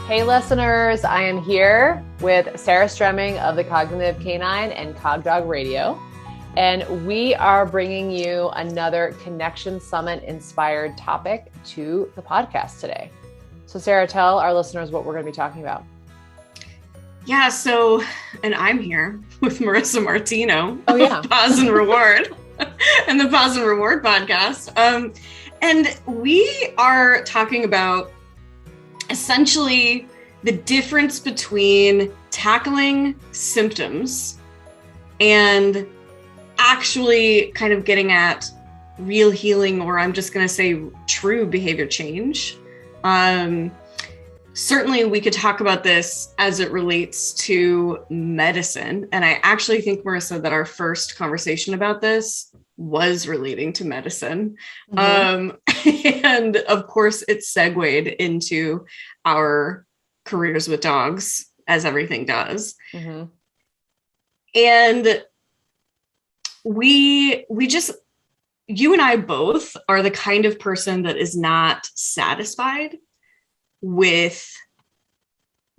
Hey listeners, I am here with Sarah Stremming of the Cognitive Canine and Cog Dog Radio. And we are bringing you another Connection Summit inspired topic to the podcast today. So Sarah, tell our listeners what we're going to be talking about. Yeah, and I'm here with Marissa Martino of Pause and Reward and the Pause and Reward podcast. And we are talking about essentially the difference between tackling symptoms and actually kind of getting at real healing, or I'm just going to say true behavior change. Certainly we could talk about this as it relates to medicine. And I actually think, Marissa, that our first conversation about this was relating to medicine. And of course it segued into our careers with dogs, as everything does. And we just, you and I both are the kind of person that is not satisfied with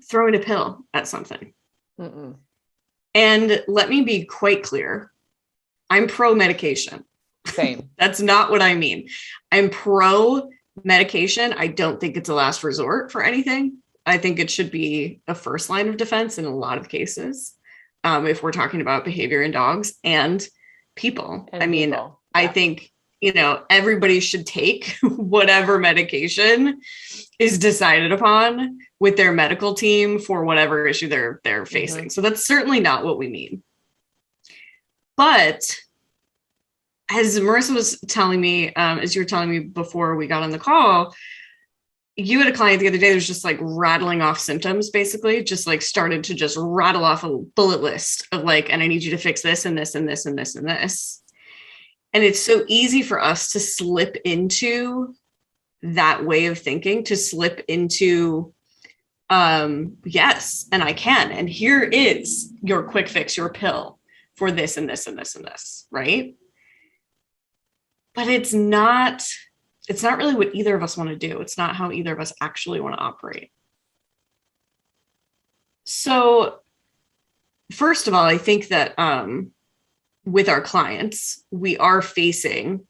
throwing a pill at something. And let me be quite clear. I'm pro medication. Same. That's not what I mean. I'm pro medication. I don't think it's a last resort for anything. I think it should be a first line of defense in a lot of cases. If we're talking about behavior in dogs and people. I think, everybody should take whatever medication is decided upon with their medical team for whatever issue they're facing. So that's certainly not what we mean. But as Marissa was telling me, as you were telling me before we got on the call, you had a client the other day that was just like rattling off symptoms, basically, just like started to just rattle off a bullet list of like, and I need you to fix this and this and this and this and this. And it's so easy for us to slip into that way of thinking, to slip into, yes, and I can. And here is your quick fix, your pill for this and this and this and this, right? But it's not really what either of us want to do. It's not how either of us actually want to operate. So first of all, I think that with our clients, we are facing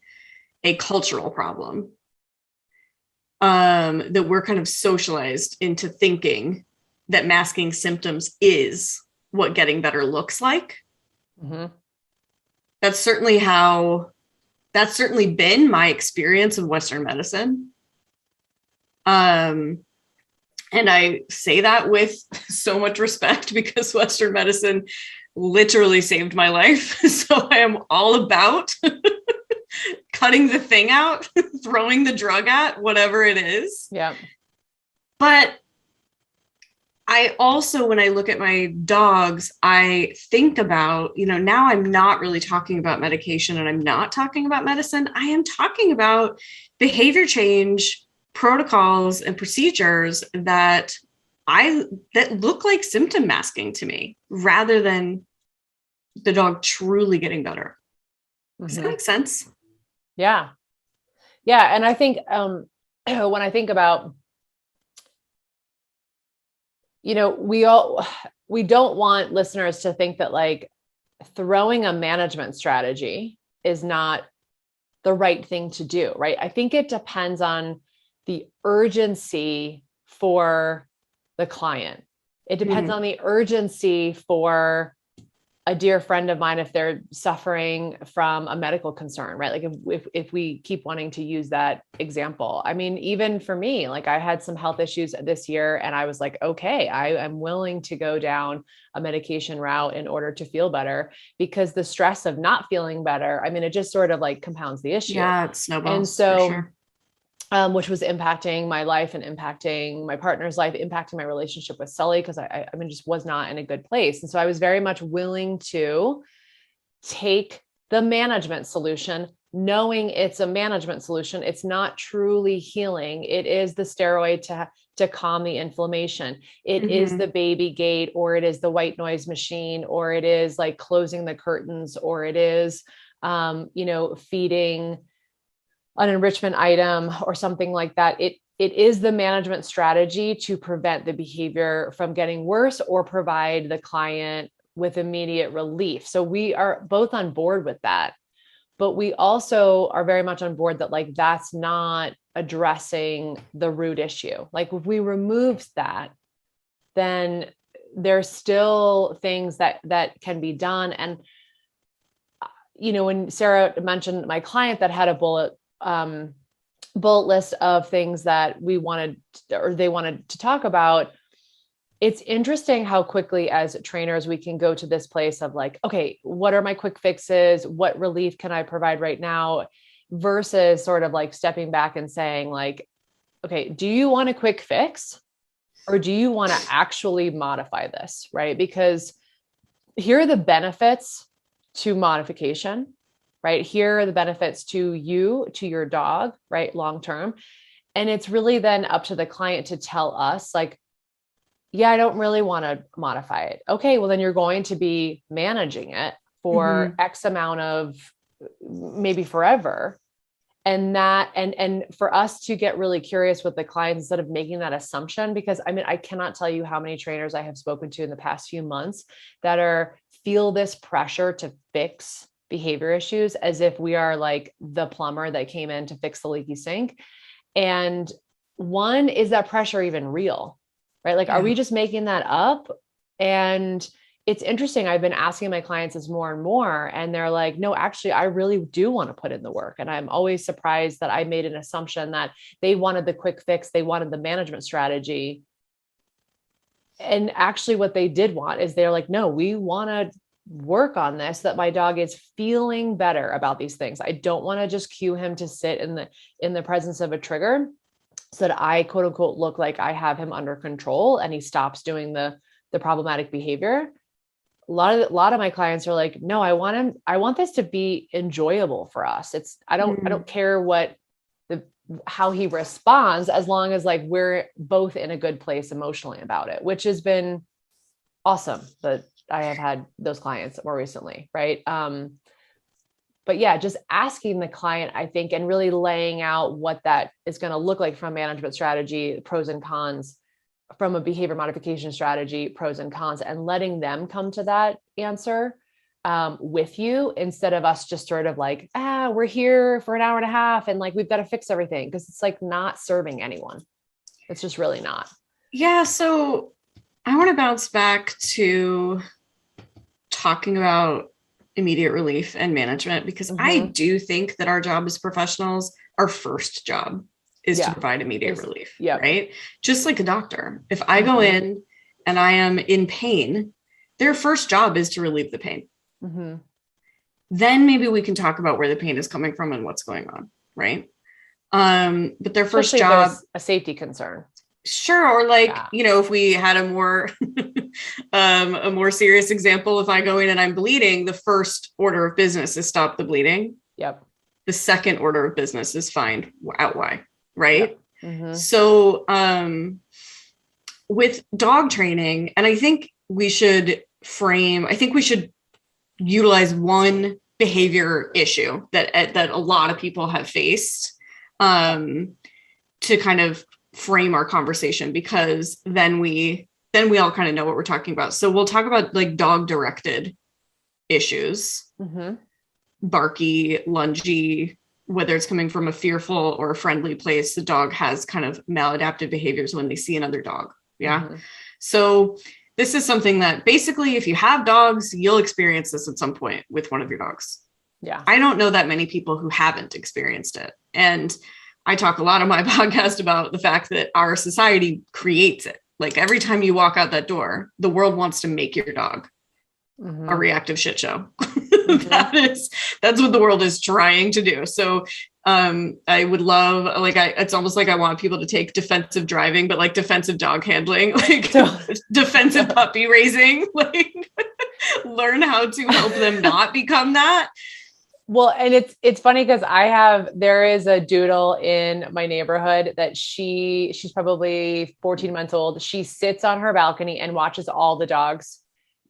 a cultural problem that we're kind of socialized into thinking that masking symptoms is what getting better looks like. That's certainly been my experience of Western medicine. And I say that with so much respect because Western medicine literally saved my life. So I am all about cutting the thing out, throwing the drug at whatever it is. Yeah. But I also, when I look at my dogs, I think about, now I'm not really talking about medication and I'm not talking about medicine. I am talking about behavior change protocols and procedures that look like symptom masking to me rather than the dog truly getting better. Does that make sense? Yeah. Yeah. And I think, when I think about, we don't want listeners to think that like throwing a management strategy is not the right thing to do, right? I think it depends on the urgency for the client. It depends on the urgency for a dear friend of mine if they're suffering from a medical concern, right? Like if we keep wanting to use that example, I mean, even for me, like I had some health issues this year and I was like, okay, I am willing to go down a medication route in order to feel better because the stress of not feeling better, I mean, it just sort of like compounds the issue. Yeah, it snowballs. And so, for sure. Which was impacting my life and impacting my partner's life, impacting my relationship with Sully, because I just was not in a good place. And so I was very much willing to take the management solution, knowing it's a management solution. It's not truly healing. It is the steroid to calm the inflammation. It is the baby gate, or it is the white noise machine, or it is like closing the curtains, or it is, feeding an enrichment item or something like that. it is the management strategy to prevent the behavior from getting worse or provide the client with immediate relief. So we are both on board with that, but we also are very much on board that like, that's not addressing the root issue. Like if we remove that, then there's still things that can be done. And, when Sarah mentioned my client that had a bullet list of things that they wanted to talk about, it's interesting how quickly as trainers, we can go to this place of like, okay, what are my quick fixes? What relief can I provide right now? Versus sort of like stepping back and saying like, okay, do you want a quick fix or do you want to actually modify this? Right? Because here are the benefits to modification, right? Here are the benefits to you, to your dog, right? Long-term. And it's really then up to the client to tell us like, yeah, I don't really want to modify it. Okay, well, then you're going to be managing it for X amount of maybe forever. And for us to get really curious with the clients instead of making that assumption, because I mean, I cannot tell you how many trainers I have spoken to in the past few months that feel this pressure to fix behavior issues as if we are like the plumber that came in to fix the leaky sink. And one, is that pressure even real? Right? Like, are we just making that up? And it's interesting. I've been asking my clients this more and more, and they're like, no, actually, I really do want to put in the work. And I'm always surprised that I made an assumption that they wanted the quick fix. They wanted the management strategy. And actually what they did want is they're like, no, we want to work on this, that my dog is feeling better about these things. I don't want to just cue him to sit in the presence of a trigger so that I quote unquote look like I have him under control and he stops doing the problematic behavior. A lot of my clients are like, no, I want this to be enjoyable for us. I don't care how he responds, as long as like we're both in a good place emotionally about it, which has been awesome that I have had those clients more recently. Right. But yeah, just asking the client, I think, and really laying out what that is going to look like from a management strategy, pros and cons, from a behavior modification strategy, pros and cons, and letting them come to that answer with you, instead of us just sort of like, we're here for an hour and a half and like, we've got to fix everything, because it's like not serving anyone. It's just really not. Yeah. So I want to bounce back to talking about immediate relief and management, because I do think that our job as professionals, our first job is to provide immediate relief, right? Just like a doctor. If I go in and I am in pain, their first job is to relieve the pain. Then maybe we can talk about where the pain is coming from and what's going on, right? But their first job, a safety concern. Sure. Or like, if we had a more, a more serious example, if I go in and I'm bleeding, the first order of business is stop the bleeding. Yep. The second order of business is find out why. Right. Yep. So, with dog training, and I think we should utilize one behavior issue that a lot of people have faced, to kind of frame our conversation, because then we all kind of know what we're talking about. So we'll talk about like dog directed issues, barky, lungy, whether it's coming from a fearful or a friendly place. The dog has kind of maladaptive behaviors when they see another dog. Yeah. So this is something that basically, if you have dogs, you'll experience this at some point with one of your dogs. Yeah. I don't know that many people who haven't experienced it. And I talk a lot on my podcast about the fact that our society creates it. Like every time you walk out that door, the world wants to make your dog a reactive shit show. That's what the world is trying to do. So I would love, it's almost like I want people to take defensive driving, but like defensive dog handling, like defensive puppy raising, like learn how to help them not become that. Well, and it's funny because there is a doodle in my neighborhood that she's probably 14 months old. She sits on her balcony and watches all the dogs,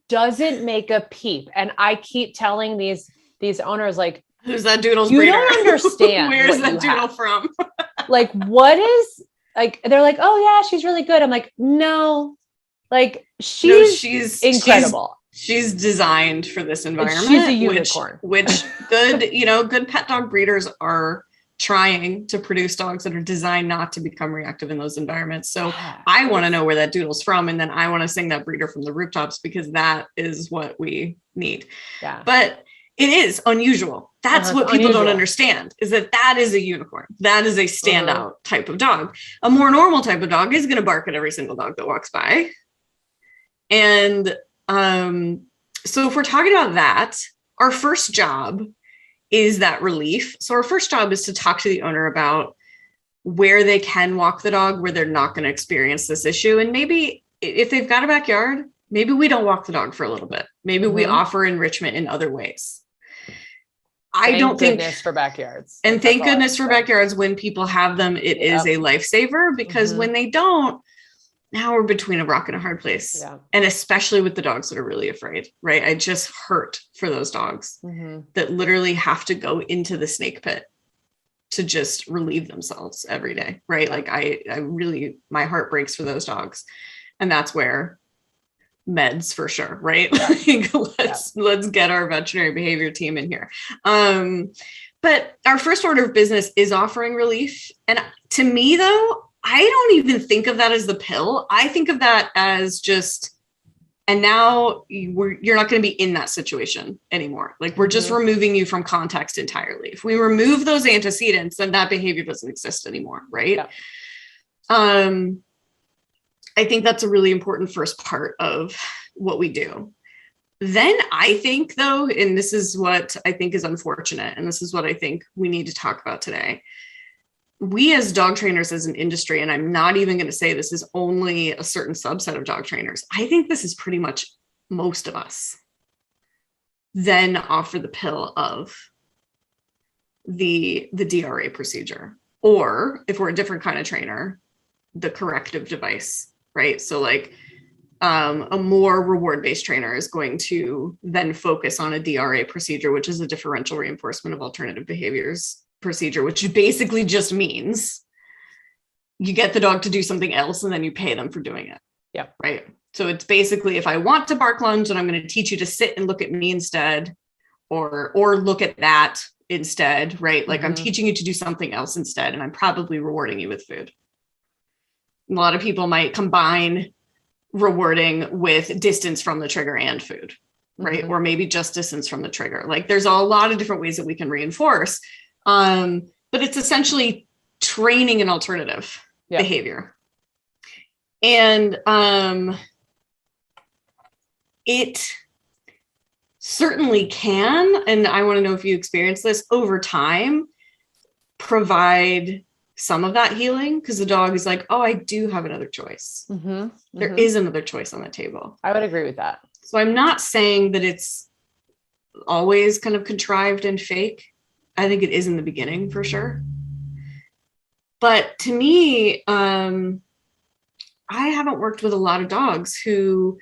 doesn't make a peep. And I keep telling these owners, like, who's that doodle's you breeder? Don't understand. Where's that doodle from? Like, what is like, they're like, oh yeah, she's really good. I'm like, no, like she's incredible. She's designed for this environment. She's a unicorn. Which good, good pet dog breeders are trying to produce dogs that are designed not to become reactive in those environments. So I want to know where that doodle's from. And then I want to sing that breeder from the rooftops, because that is what we need. Yeah. But it is unusual. That's what people don't understand, is that is a unicorn. That is a standout type of dog. A more normal type of dog is going to bark at every single dog that walks by. And so if we're talking about that, our first job is that relief. So our first job is to talk to the owner about where they can walk the dog, where they're not going to experience this issue. And maybe if they've got a backyard, maybe we don't walk the dog for a little bit. Maybe we offer enrichment in other ways. Thank goodness for backyards. And thank goodness for backyards. When people have them, it is a lifesaver, because when they don't, now we're between a rock and a hard place. Yeah. And especially with the dogs that are really afraid, right? I just hurt for those dogs that literally have to go into the snake pit to just relieve themselves every day, right? Like I really, my heart breaks for those dogs. And that's where meds for sure, right? Let's get our veterinary behavior team in here. But our first order of business is offering relief. And to me, though, I don't even think of that as the pill. I think of that as just, and now you're not going to be in that situation anymore. Like we're just removing you from context entirely. If we remove those antecedents, then that behavior doesn't exist anymore, right? Yeah. I think that's a really important first part of what we do. Then I think, though, and this is what I think is unfortunate, and this is what I think we need to talk about today. We as dog trainers, as an industry, and I'm not even going to say this is only a certain subset of dog trainers, I think this is pretty much most of us, then offer the pill of the DRA procedure. Or if we're a different kind of trainer, the corrective device. Right. So like a more reward-based trainer is going to then focus on a DRA procedure, which is a differential reinforcement of alternative behaviors procedure, which basically just means you get the dog to do something else and then you pay them for doing it. Yeah. Right. So it's basically, if I want to bark lunge, and I'm going to teach you to sit and look at me instead, or look at that instead. Right. Like I'm teaching you to do something else instead, and I'm probably rewarding you with food. A lot of people might combine rewarding with distance from the trigger and food, right? Or maybe just distance from the trigger. Like there's a lot of different ways that we can reinforce, but it's essentially training an alternative behavior. And it certainly can, and I want to know if you experience this over time, provide some of that healing, because the dog is like, oh, I do have another choice. There is another choice on the table. I would agree with that. So I'm not saying that it's always kind of contrived and fake. I think it is in the beginning for sure. But to me, I haven't worked with a lot of dogs who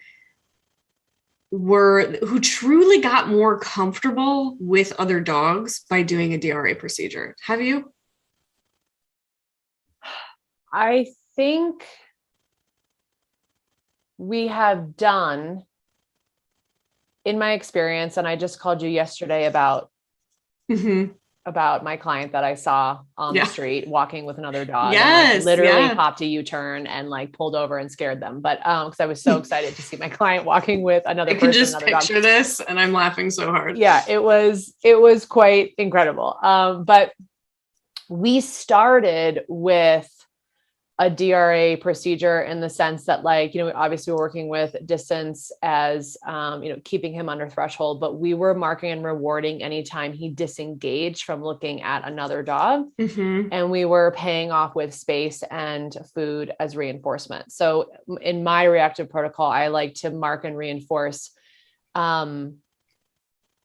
truly got more comfortable with other dogs by doing a DRA procedure. Have you? I think we have done, in my experience, and I just called you yesterday about my client that I saw on the street walking with another dog. Yes, and literally popped a U-turn and like pulled over and scared them. But because I was so excited to see my client walking with another person. I can just picture this, and I'm laughing so hard. Yeah, it was quite incredible. But we started with a DRA procedure in the sense that, like, obviously we're working with distance as, keeping him under threshold, but we were marking and rewarding anytime he disengaged from looking at another dog. And we were paying off with space and food as reinforcement. So in my reactive protocol, I like to mark and reinforce,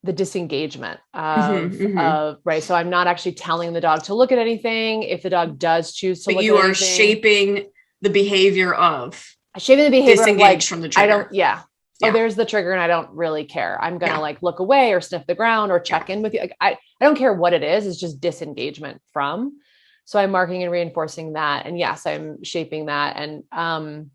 the disengagement of right. So I'm not actually telling the dog to look at anything. If the dog does choose to look at anything, you are shaping the behavior of disengage from the trigger. Oh, there's the trigger and I don't really care. I'm going to like look away or sniff the ground or check in with you. Like, I don't care what it is. It's just disengagement from. So I'm marking and reinforcing that. And yes, I'm shaping that. And,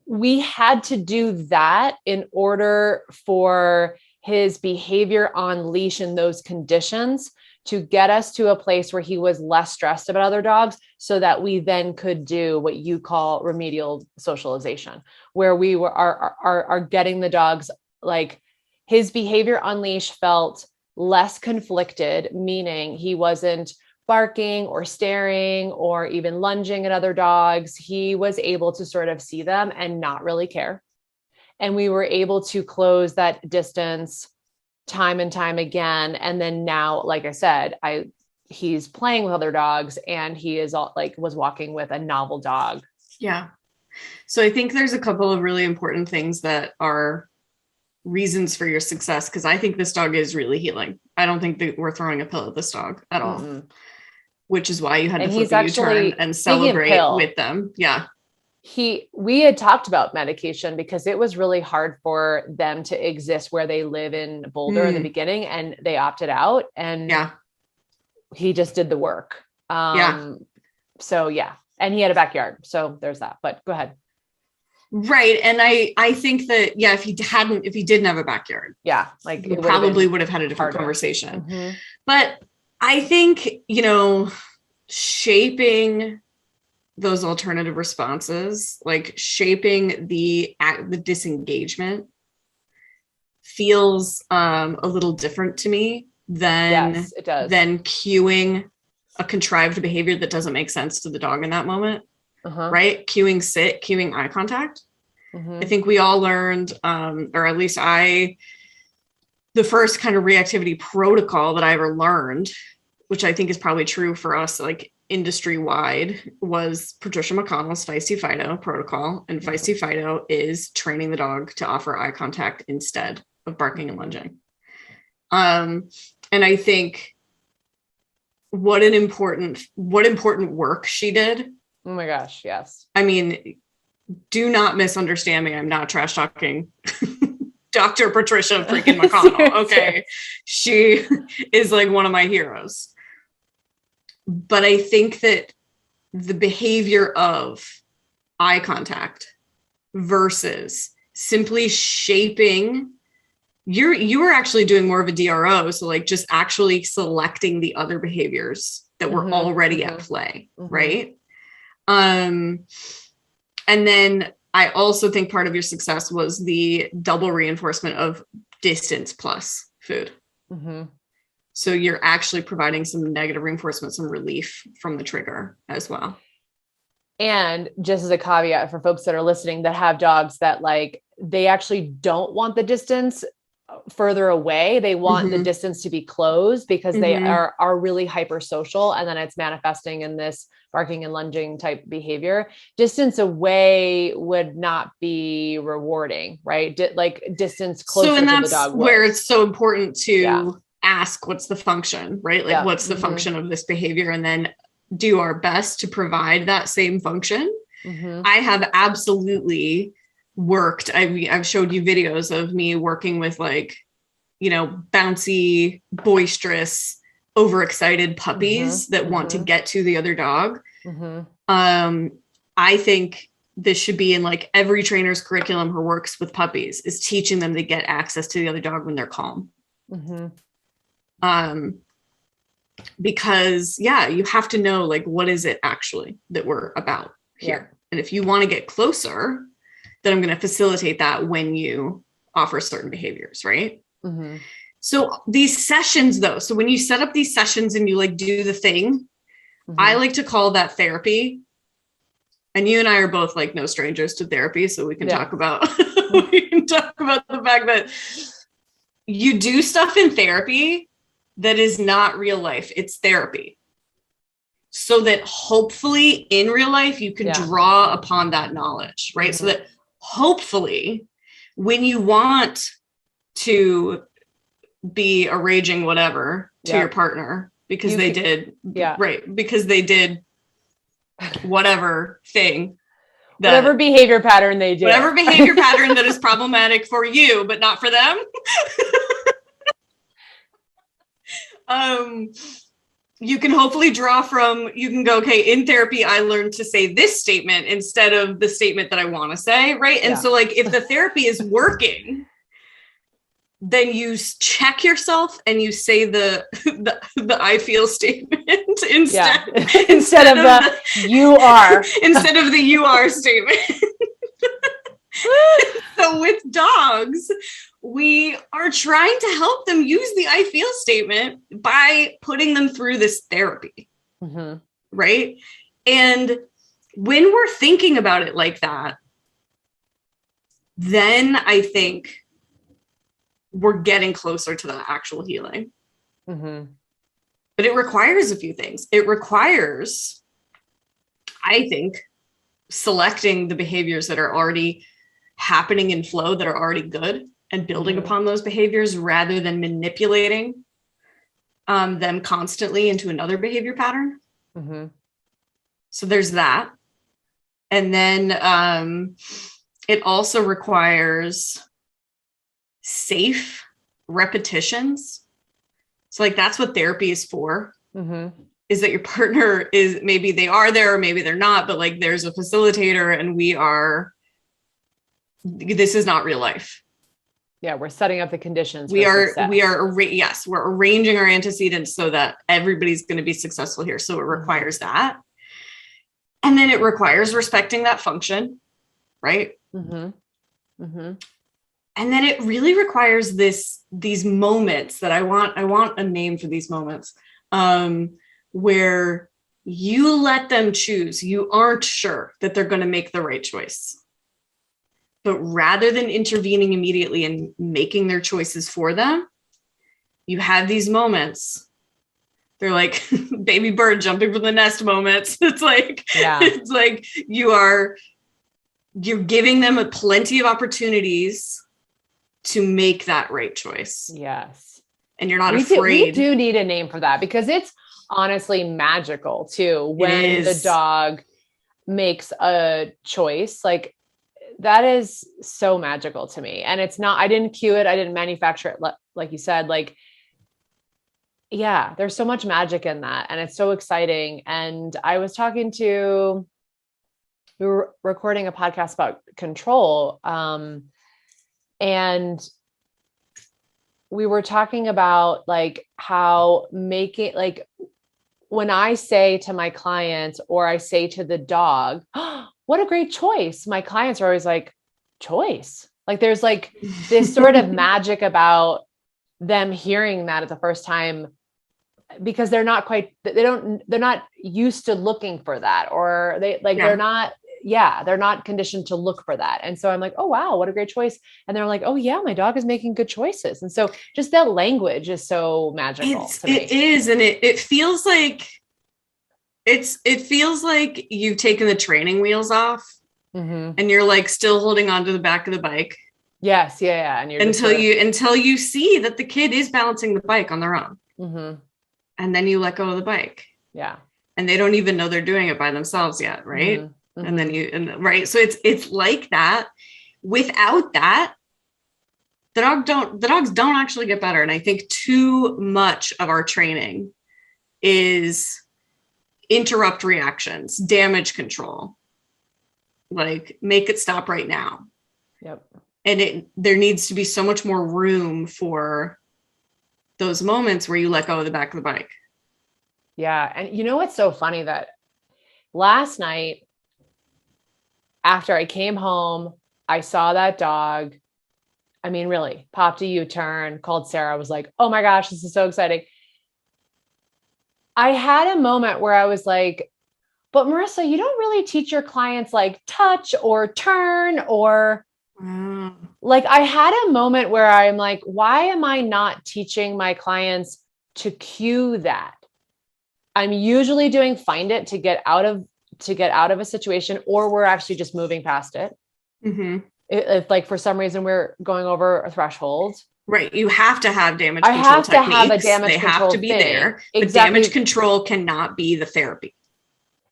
we had to do that in order for his behavior on leash in those conditions to get us to a place where he was less stressed about other dogs, so that we then could do what you call remedial socialization, where we are getting the dogs, like, his behavior on leash felt less conflicted, meaning he wasn't barking or staring or even lunging at other dogs. He was able to sort of see them and not really care. And we were able to close that distance time and time again. And then now, like I said, he's playing with other dogs, and he is was walking with a novel dog. Yeah. So I think there's a couple of really important things that are reasons for your success, because I think this dog is really healing. I don't think that we're throwing a pill at this dog at all. Mm-hmm. Which is why you had to flip a U-turn and celebrate with them. Yeah. We had talked about medication because it was really hard for them to exist where they live in Boulder in the beginning, and they opted out, and he just did the work. So yeah. And he had a backyard. So there's that, but go ahead. Right. And I think that, if he didn't have a backyard, like we probably would have had a different conversation. Mm-hmm. But I think, shaping those alternative responses, like shaping the disengagement, feels a little different to me than cueing a contrived behavior that doesn't make sense to the dog in that moment. Right? Cueing sit, cueing eye contact. I think we all learned, or at least the first kind of reactivity protocol that I ever learned, which I think is probably true for us, like industry wide, was Patricia McConnell's Feisty Fido protocol. And Feisty Fido is training the dog to offer eye contact instead of barking and lunging. And I think what important work she did. Oh my gosh. Yes. I mean, do not misunderstand me. I'm not trash talking Dr. Patricia freaking McConnell. Okay. She is like one of my heroes. But I think that the behavior of eye contact versus simply shaping, you were actually doing more of a DRO. So like just actually selecting the other behaviors that were already at play. Right. And then I also think part of your success was the double reinforcement of distance plus food. So you're actually providing some negative reinforcement, some relief from the trigger as well. And just as a caveat for folks that are listening that have dogs that like, they actually don't want the distance further away. They want the distance to be closed because they are really hyper social. And then it's manifesting in this barking and lunging type behavior. Distance away would not be rewarding, right? Like distance closer to the dog. So that's where it's so important to ask what's the function, right? Like what's the function of this behavior, and then do our best to provide that same function. I have absolutely worked. I've showed you videos of me working with like, bouncy, boisterous, overexcited puppies that want to get to the other dog. I think this should be in like every trainer's curriculum who works with puppies, is teaching them to get access to the other dog when they're calm. Because you have to know, like, what is it actually that we're about here? And if you want to get closer, then I'm going to facilitate that when you offer certain behaviors. Right. So these sessions though, so when you set up these sessions and you like do the thing, I like to call that therapy. And you and I are both like no strangers to therapy. So we can talk about, the fact that you do stuff in therapy that is not real life. It's therapy. So that hopefully in real life, you can draw upon that knowledge, right? So that hopefully when you want to be a raging whatever to your partner, because they did whatever thing. Whatever behavior pattern they do. Whatever behavior pattern that is problematic for you, but not for them. you can hopefully draw from, you can go, okay, in therapy, I learned to say this statement instead of the statement that I want to say. Right. And so like, if the therapy is working, then you check yourself and you say the I feel statement instead of the you are instead of the you are statement. So with dogs, we are trying to help them use the I feel statement by putting them through this therapy. Mm-hmm. Right. And when we're thinking about it like that, then I think we're getting closer to the actual healing. Mm-hmm. But it requires a few things. It requires, I think, selecting the behaviors that are already happening in flow, that are already good, and building upon those behaviors rather than manipulating them constantly into another behavior pattern. Mm-hmm. So there's that. And then it also requires safe repetitions. So like, that's what therapy is for, is that your partner is, maybe they are there or maybe they're not, but like there's a facilitator and this is not real life. Yeah. We're setting up the conditions. We're arranging our antecedents so that everybody's going to be successful here. So it requires that. And then it requires respecting that function. Right. Mm-hmm. Mm-hmm. And then it really requires these moments that I want a name for these moments, where you let them choose. You aren't sure that they're going to make the right choice. But rather than intervening immediately and making their choices for them, you have these moments. They're like baby bird jumping from the nest moments. It's like you're giving them plenty of opportunities to make that right choice. Yes. And you're not afraid. We do need a name for that, because it's honestly magical too. When the dog makes a choice, like that is so magical to me. And it's not, I didn't cue it. I didn't manufacture it. Like you said, like, yeah, there's so much magic in that. And it's so exciting. And I was we were recording a podcast about control. And we were talking about like how like when I say to my clients or I say to the dog, oh, what a great choice. My clients are always like, choice. Like there's like this sort of magic about them hearing that at the first time, because they're not used to looking for that, or they're not conditioned to look for that. And so I'm like, oh, wow, what a great choice. And they're like, oh yeah, my dog is making good choices. And so just that language is so magical to me. It is. And it feels like, it feels like you've taken the training wheels off and you're like still holding on to the back of the bike. Yes. Yeah. And you're until you see that the kid is balancing the bike on their own. Mm-hmm. And then you let go of the bike. Yeah. And they don't even know they're doing it by themselves yet. Right. Mm-hmm. And then right. So it's like that. Without that, the dogs don't actually get better. And I think too much of our training is interrupt reactions, damage control, like make it stop right now. Yep. And there needs to be so much more room for those moments where you let go of the back of the bike. Yeah. And you know, what's so funny that last night after I came home, I saw that dog. I mean, really popped a U-turn, called Sarah, was like, oh my gosh, this is so exciting. I had a moment where I was like, but Marissa, you don't really teach your clients like touch or turn or like, I had a moment where I'm like, why am I not teaching my clients to cue that? I'm usually doing find it to get out of a situation, or we're actually just moving past it. Mm-hmm. If like for some reason we're going over a threshold. Right. You have to have damage control techniques. I have to have a damage control. They have to be there. Exactly. But damage control cannot be the therapy.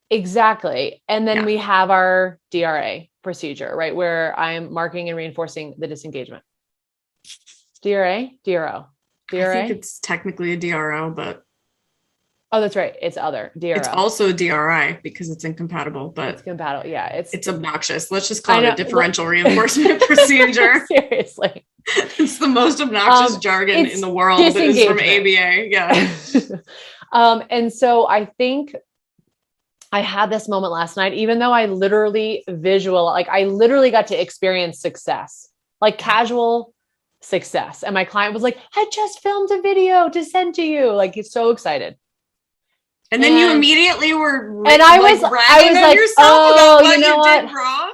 Exactly. And then we have our DRA procedure, right? Where I am marking and reinforcing the disengagement. DRA? DRO? DRA? I think it's technically a DRO, but Oh, that's right. It's other DRO. It's also DRI because it's incompatible, but it's compatible. Yeah. it's obnoxious. Let's just call it a differential Well, reinforcement procedure. Seriously. It's the most obnoxious jargon in the world. Is from ABA. Yeah. And so I think I had this moment last night, even though I literally got to experience success, like casual success. And my client was like, I just filmed a video to send to you. Like, he's so excited. And then you immediately were ragging on yourself about what you did wrong.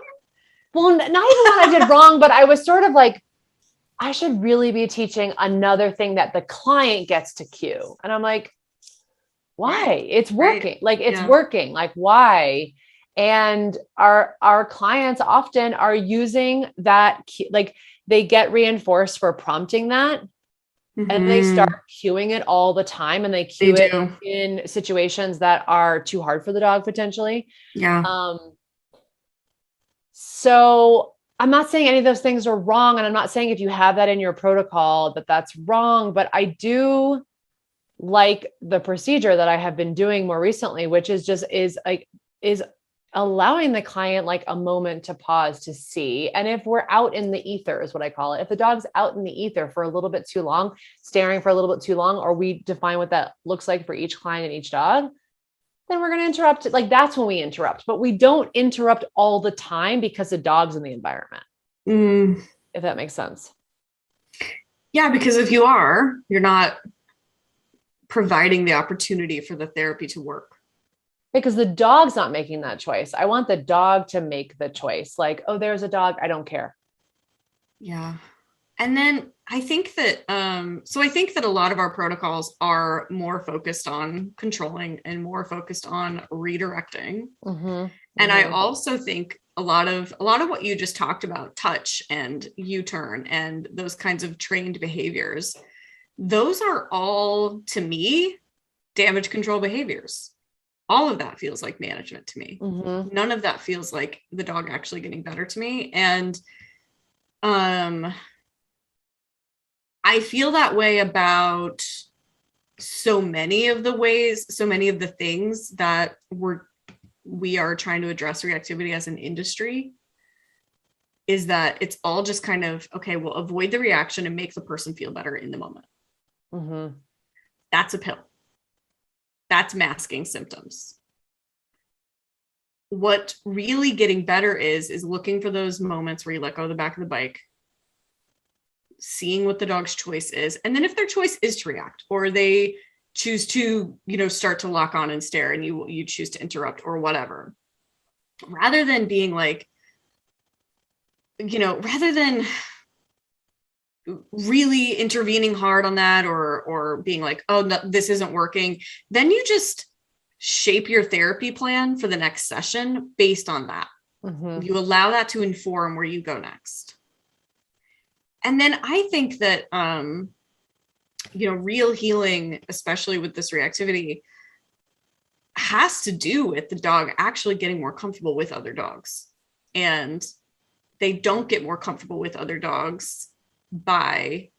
Well, not even what I did wrong, but I was sort of like, I should really be teaching another thing that the client gets to cue. And I'm like, why? It's working. Right. Like, it's working. Like, why? And our clients often are using that, like, they get reinforced for prompting that. Mm-hmm. And they start cueing it all the time, and they cue it in situations that are too hard for the dog potentially. Yeah. So I'm not saying any of those things are wrong. And I'm not saying if you have that in your protocol that that's wrong, but I do like the procedure that I have been doing more recently, which is allowing the client like a moment to pause to see. And if we're out in the ether is what I call it. If the dog's out in the ether for a little bit too long, staring for a little bit too long, or we define what that looks like for each client and each dog, then we're going to interrupt it. Like, that's when we interrupt, but we don't interrupt all the time because the dog's in the environment. If that makes sense. Yeah. Because if you are, you're not providing the opportunity for the therapy to work. Because the dog's not making that choice. I want the dog to make the choice. Like, oh, there's a dog. I don't care. Yeah. And then I think that, I think that a lot of our protocols are more focused on controlling and more focused on redirecting. Mm-hmm. And I also think a lot of what you just talked about, touch and U-turn and those kinds of trained behaviors, those are all, to me, damage control behaviors. All of that feels like management to me. Mm-hmm. None of that feels like the dog actually getting better to me. And I feel that way about so many of the things that we are trying to address reactivity as an industry, is that it's all just kind of, okay, we'll avoid the reaction and make the person feel better in the moment. Mm-hmm. That's a pill. That's masking symptoms. What really getting better is looking for those moments where you let go of the back of the bike, seeing what the dog's choice is. And then if their choice is to react, or they choose to, start to lock on and stare, and you choose to interrupt or whatever, rather than being like, rather than really intervening hard on that or being like, oh, no, this isn't working, then you just shape your therapy plan for the next session based on that. Mm-hmm. You allow that to inform where you go next. And then I think that, real healing, especially with this reactivity, has to do with the dog actually getting more comfortable with other dogs. And they don't get more comfortable with other dogs by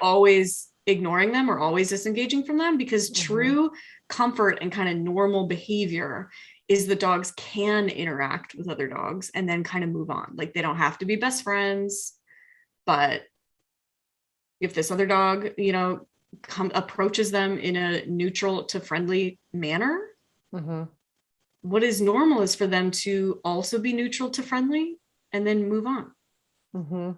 always ignoring them or always disengaging from them, because true comfort and kind of normal behavior is the dogs can interact with other dogs and then kind of move on. Like, they don't have to be best friends, but if this other dog, approaches them in a neutral to friendly manner, what is normal is for them to also be neutral to friendly and then move on. Mm-hmm.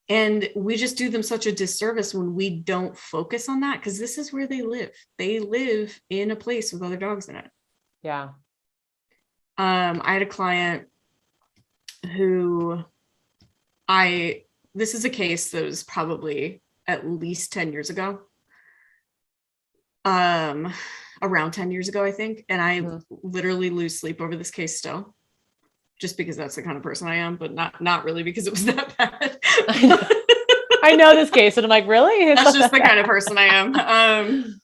And we just do them such a disservice when we don't focus on that, because this is where they live. They live in a place with other dogs in it. Yeah. I had a client who this is a case that was probably at least 10 years ago. Around 10 years ago, I think. And I literally lose sleep over this case still, just because that's the kind of person I am, but not really because it was that bad. I know this case and I'm like, really? That's just the kind of person I am.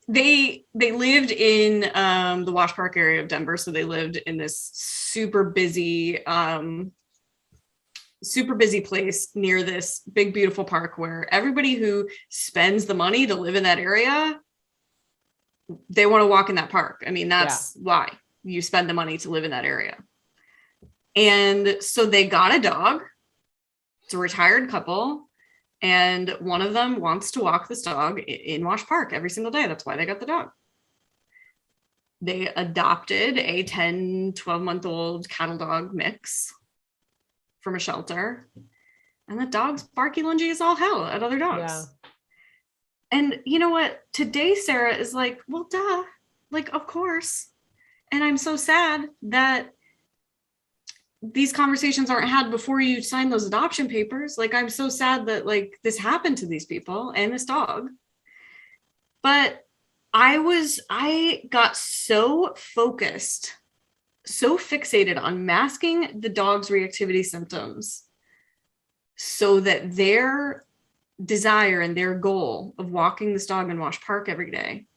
They lived in the Wash Park area of Denver. So they lived in this super busy super busy place near this big, beautiful park where everybody who spends the money to live in that area, they want to walk in that park. I mean, that's why you spend the money to live in that area. And so they got a dog. It's a retired couple. And one of them wants to walk this dog in Wash Park every single day. That's why they got the dog. They adopted a 10, 12-month-old cattle dog mix from a shelter. And the dog's barky lungy as all hell at other dogs. Yeah. And you know what? Today, Sarah is like, well, duh. Like, of course. And I'm so sad that these conversations aren't had before you sign those adoption papers. Like, I'm so sad that like this happened to these people and this dog. But I got so focused, so fixated on masking the dog's reactivity symptoms so that their desire and their goal of walking this dog in Wash Park every day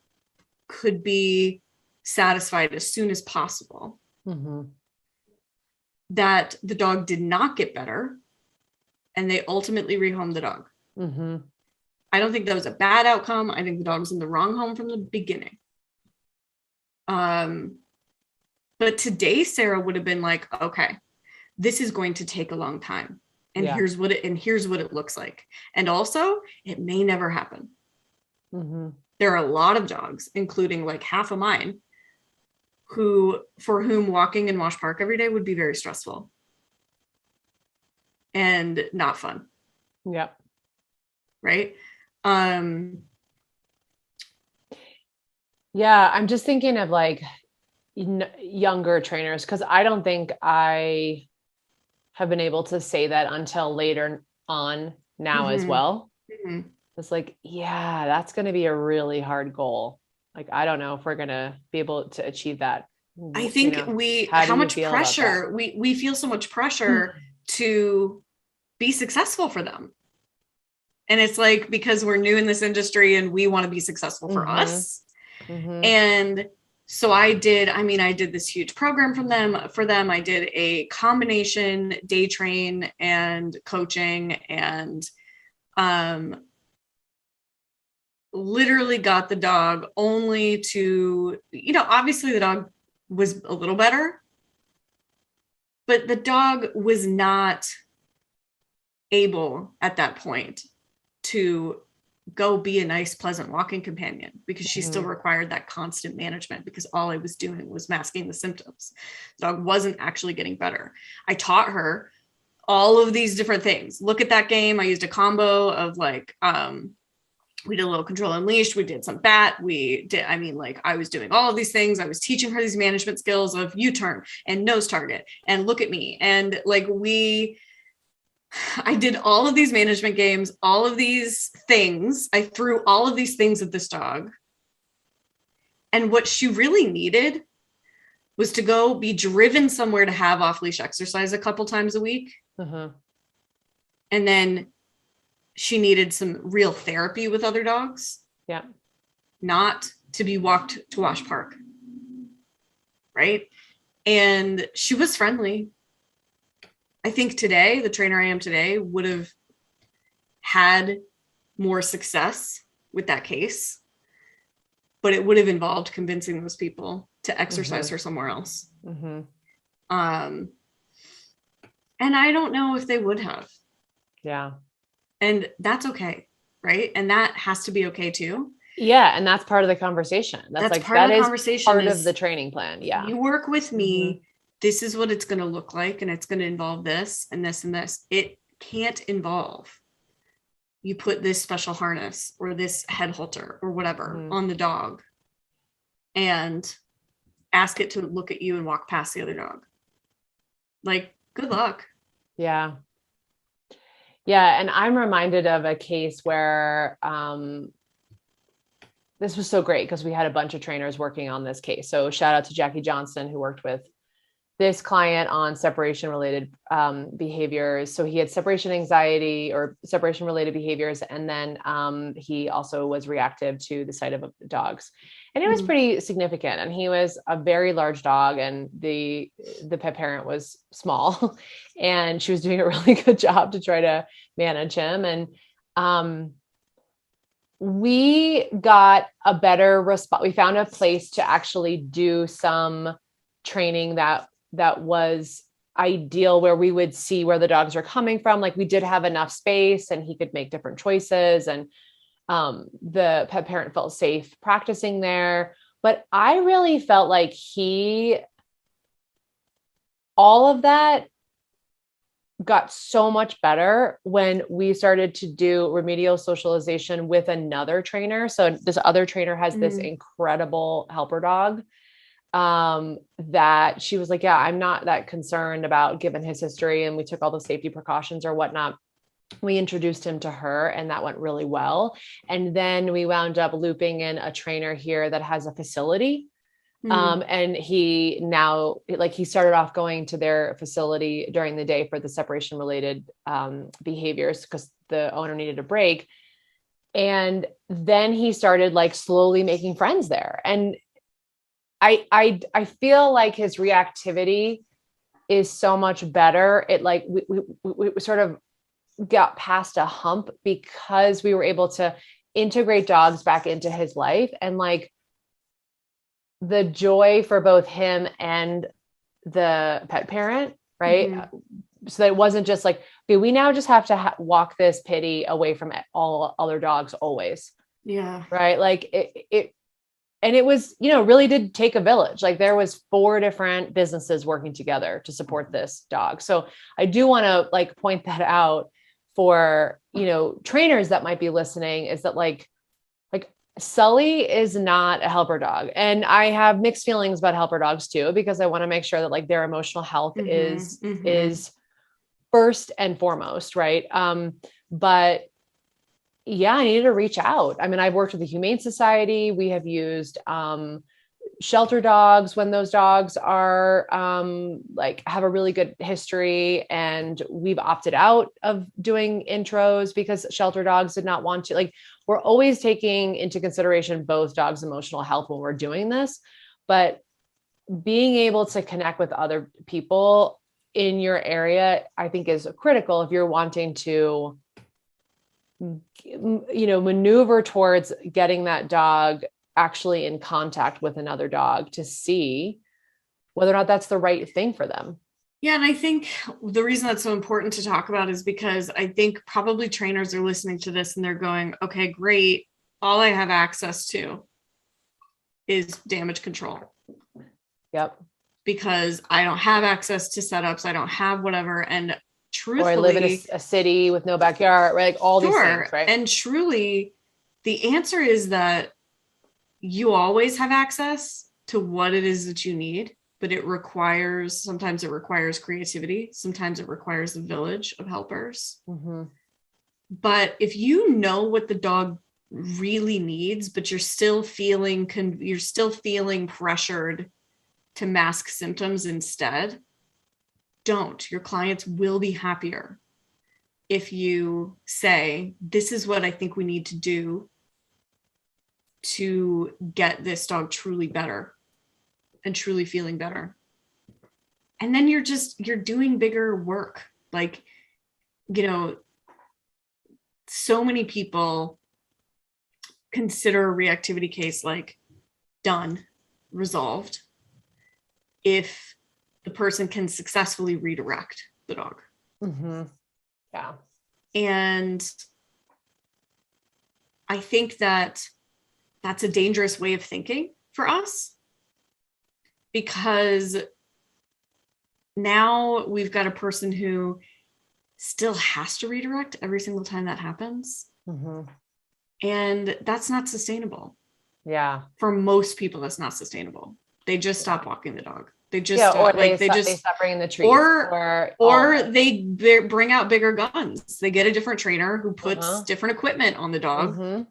could be satisfied as soon as possible. Mm-hmm. That the dog did not get better, and they ultimately rehomed the dog. Mm-hmm. I don't think that was a bad outcome. I think the dog was in the wrong home from the beginning. But today, Sarah would have been like, okay, this is going to take a long time. And here's what it looks like. And also, it may never happen. Mm-hmm. There are a lot of dogs, including like half of mine, for whom walking in Wash Park every day would be very stressful and not fun. Yeah. Right. Yeah. I'm just thinking of like younger trainers, because I don't think I have been able to say that until later on now as well. Mm-hmm. It's like, yeah, that's going to be a really hard goal. Like, I don't know if we're going to be able to achieve that. I think how much pressure, we feel so much pressure to be successful for them. And it's like, because we're new in this industry and we want to be successful for us. Mm-hmm. And so I did this huge program for them. I did a combination day train and coaching, and literally got the dog only to, obviously the dog was a little better, but the dog was not able at that point to go be a nice, pleasant walking companion, because she still required that constant management, because all I was doing was masking the symptoms. The dog wasn't actually getting better. I taught her all of these different things. Look at that game. I used a combo of like, we did a little control and leash. We did some bat. I was doing all of these things. I was teaching her these management skills of U-turn and nose target and look at me. And like, I did all of these management games, all of these things. I threw all of these things at this dog. And what she really needed was to go be driven somewhere to have off-leash exercise a couple times a week. Uh-huh. And then she needed some real therapy with other dogs. Yeah. Not to be walked to Wash Park. Right. And she was friendly. I think today, the trainer I am today would have had more success with that case, but it would have involved convincing those people to exercise her somewhere else. Mm-hmm. And I don't know if they would have. Yeah. And that's okay. Right. And that has to be okay too. Yeah. And that's part of the conversation. That's like, part of the conversation, part of the training plan. Yeah. You work with me. Mm-hmm. This is what it's going to look like. And it's going to involve this and this and this. It can't involve you put this special harness or this head halter or whatever on the dog and ask it to look at you and walk past the other dog. Like, good luck. Yeah. Yeah. And I'm reminded of a case where this was so great because we had a bunch of trainers working on this case. So shout out to Jackie Johnston, who worked with this client on separation related behaviors. So he had separation anxiety or separation related behaviors. And then he also was reactive to the sight of dogs. And it was pretty significant. And he was a very large dog, and the pet parent was small, and she was doing a really good job to try to manage him. And we got a better response. We found a place to actually do some training that was ideal, where we would see where the dogs are coming from. Like, we did have enough space and he could make different choices, and the pet parent felt safe practicing there. But I really felt like all of that got so much better when we started to do remedial socialization with another trainer. So this other trainer has this incredible helper dog that she was like, yeah, I'm not that concerned about, given his history. And we took all the safety precautions or whatnot. We introduced him to her, and that went really well. And then we wound up looping in a trainer here that has a facility. And he now, like, he started off going to their facility during the day for the separation related behaviors, because the owner needed a break. And then he started like slowly making friends there. And I feel like his reactivity is so much better. It like, we sort of got past a hump because we were able to integrate dogs back into his life, and like the joy for both him and the pet parent. Right. So that it wasn't just like, okay, we now just have to walk this pitty away from all other dogs always. Yeah. Right. Like and it was, really did take a village. Like, there was 4 different businesses working together to support this dog. So I do want to like point that out for, trainers that might be listening, is that like Sully is not a helper dog. And I have mixed feelings about helper dogs too, because I want to make sure that like their emotional health is first and foremost. Right. But yeah, I needed to reach out. I mean, I've worked with the Humane Society. We have used shelter dogs when those dogs are have a really good history, and we've opted out of doing intros because shelter dogs did not want to. Like, we're always taking into consideration both dogs' emotional health when we're doing this, but being able to connect with other people in your area, I think, is critical if you're wanting to maneuver towards getting that dog actually in contact with another dog to see whether or not that's the right thing for them. Yeah. And I think the reason that's so important to talk about is because I think probably trainers are listening to this and they're going, okay, great. All I have access to is damage control. Yep. Because I don't have access to setups. I don't have whatever. And truthfully, or I live in a city with no backyard, right? Like all these things, right? And truly, the answer is that you always have access to what it is that you need, but sometimes it requires creativity. Sometimes it requires a village of helpers. But if you know what the dog really needs, but you're still feeling pressured to mask symptoms instead, don't. Your clients will be happier if you say, this is what I think we need to do to get this dog truly better and truly feeling better. And then you're doing bigger work. Like, so many people consider a reactivity case like done, resolved, if the person can successfully redirect the dog. Yeah. And I think that that's a dangerous way of thinking for us, because now we've got a person who still has to redirect every single time that happens. And that's not sustainable. Yeah. For most people, that's not sustainable. They just stop walking the dog. They just they stop bringing the treats, or they bring out bigger guns. They get a different trainer who puts different equipment on the dog,